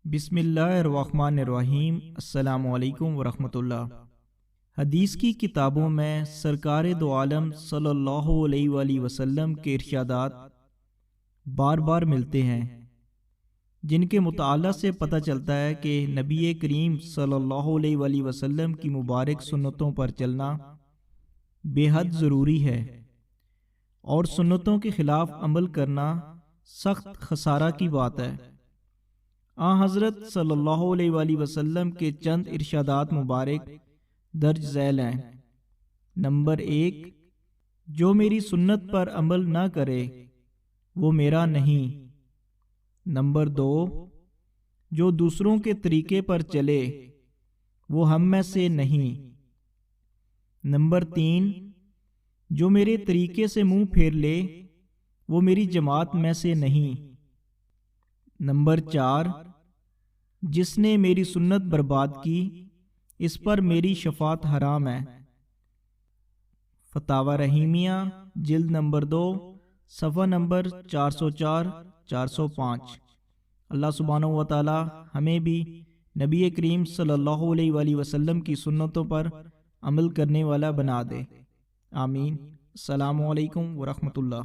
بسم اللہ الرحمن الرحیم۔ السلام علیکم ورحمۃ اللہ۔ حدیث کی کتابوں میں سرکار دو عالم صلی اللہ علیہ وآلہ وسلم کے ارشادات بار بار ملتے ہیں، جن کے مطالعہ سے پتہ چلتا ہے کہ نبی کریم صلی اللہ علیہ وآلہ وسلم کی مبارک سنتوں پر چلنا بے حد ضروری ہے، اور سنتوں کے خلاف عمل کرنا سخت خسارہ کی بات ہے۔ حضرت صلی اللہ علیہ وآلہ وسلم کے چند ارشادات مبارک درج ذیل ہیں۔ نمبر 1، جو میری سنت پر عمل نہ کرے وہ میرا نہیں۔ نمبر 2، جو دوسروں کے طریقے پر چلے وہ ہم میں سے نہیں۔ نمبر 3، جو میرے طریقے سے منہ پھیر لے وہ میری جماعت میں سے نہیں۔ نمبر 4، جس نے میری سنت برباد کی اس پر میری شفاعت حرام ہے۔ فتاوی رحیمیہ جلد نمبر 2 صفحہ نمبر 404 405۔ اللہ سبحانہ و تعالی ہمیں بھی نبی کریم صلی اللہ علیہ وآلہ وسلم کی سنتوں پر عمل کرنے والا بنا دے، آمین۔ السلام علیکم ورحمۃ اللہ۔